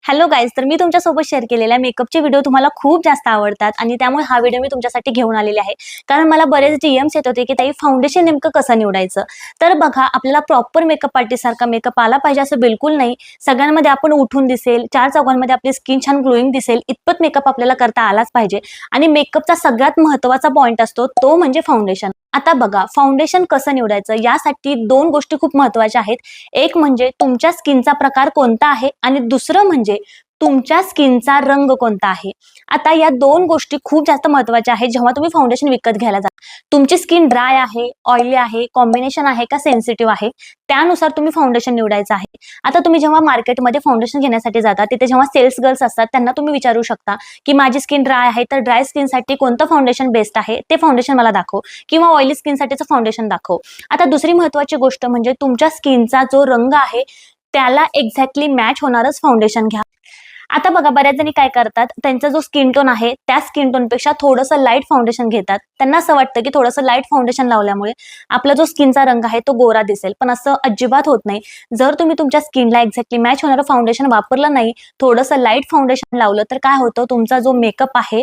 Hello guys, तर मी तुमच्यासोबत share केलेल्या मेकअपचे व्हिडिओ तुम्हाला खूप जास्त आवडतात आणि त्यामुळे हा व्हिडिओ मी तुमच्यासाठी घेऊन आलेले आहे. कारण मला बरेच डीएम्स येत होते की ताई फाउंडेशन नेमकं कसं निवडायचं. तर बघा, आपल्याला प्रॉपर मेकअप आर्टिस्टसारखा मेकअप आला पाहिजे असं बिलकुल नाही. सगळ्यांमध्ये आपण उठून दिसेल, चार चौघांमध्ये आपली स्किन छान ग्लोईंग दिसेल इतपत मेकअप आपल्याला करता आलाच पाहिजे. आणि मेकअपचा सगळ्यात महत्त्वाचा पॉईंट असतो तो म्हणजे फाउंडेशन. आता बघा, फाउंडेशन कसं निवडायचं यासाठी दोन गोष्टी खूप महत्त्वाच्या आहेत. एक म्हणजे तुमच्या स्किनचा प्रकार कोणता आहे आणि दुसरं म्हणजे तुमच्या स्किनचा रंग कोणता आहे. आता या दोन गोष्टी खूप जास्त महत्त्वाच्या आहेत जेव्हा तुम्ही फाउंडेशन विकत घ्यायला जाता. तुमची स्किन ड्राय आहे, ऑइली आहे, कॉम्बिनेशन आहे का सेन्सिटिव्ह आहे, त्यानुसार तुम्ही फाउंडेशन निवडायचं आहे. आता तुम्ही जेव्हा मार्केटमध्ये फाउंडेशन घेण्यासाठी जाता तिथे जेव्हा सेल्स गर्ल्स असतात त्यांना तुम्ही विचारू शकता की माझी स्किन ड्राय आहे तर ड्राय स्किनसाठी कोणतं फाउंडेशन बेस्ट आहे ते फाउंडेशन मला दाखव, किंवा ऑइली स्किनसाठीचं फाउंडेशन दाखव. आता दुसरी महत्त्वाची गोष्ट म्हणजे तुमच्या स्किनचा जो रंग आहे त्याला एक्झॅक्टली मॅच होणारच फाउंडेशन घ्या. आता बघा, बऱ्याच जणी काय करतात, त्यांचा जो स्किन टोन आहे त्या स्किन टोनपेक्षा थोडंसं लाईट फाउंडेशन घेतात. त्यांना असं वाटतं की थोडंसं लाईट फाउंडेशन लावल्यामुळे आपला जो स्किनचा रंग आहे तो गोरा दिसेल, पण असं अजिबात होत नाही. जर तुम्ही तुमच्या स्किनला एक्झॅक्टली मॅच होणारं फाउंडेशन वापरलं नाही, थोडंसं लाईट फाउंडेशन लावलं तर काय होतं, तुमचा जो मेकअप आहे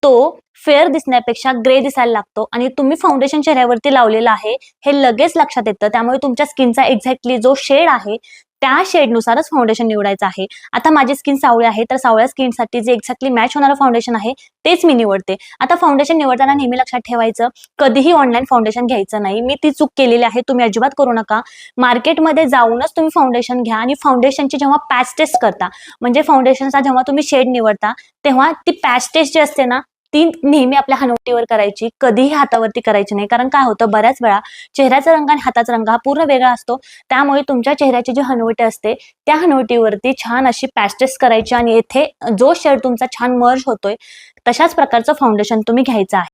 तो फेअर दिसण्यापेक्षा ग्रे दिसायला लागतो आणि तुम्ही फाउंडेशन चेहऱ्यावरती लावलेलं आहे हे लगेच लक्षात येतं. त्यामुळे तुमच्या स्किनचा एक्झॅक्टली जो शेड आहे त्या शेडनुसारच फाउंडेशन निवडायचं आहे. आता माझी स्किन सावळी आहे तर सावळ्या स्किनसाठी जे एक्झॅक्टली मॅच होणारं फाउंडेशन आहे तेच मी निवडते. आता फाउंडेशन निवडताना नेहमी लक्षात ठेवायचं, कधीही ऑनलाईन फाउंडेशन घ्यायचं नाही. मी ती चूक केलेली आहे, तुम्ही अजिबात करू नका. मार्केटमध्ये जाऊनच तुम्ही फाउंडेशन घ्या आणि फाउंडेशनची जेव्हा पॅच टेस्ट करता, म्हणजे फाउंडेशनचा जेव्हा तुम्ही शेड निवडता तेव्हा ती पॅच टेस्ट जी असते ना ती नेहमी आपल्या हनवटीवर करायची, कधीही हातावरती करायची नाही. कारण काय होतं, बऱ्याच वेळा चेहऱ्याचा रंग आणि हाताचा रंग हा पूर्ण वेगळा असतो. त्यामुळे तुमच्या चेहऱ्याची जी हनवटी असते त्या हनवटीवरती छान अशी पॅच टेस्ट करायची आणि येथे जो शेड तुमचा छान मर्ज होतोय तशाच प्रकारचं फाउंडेशन तुम्ही घ्यायचं आहे.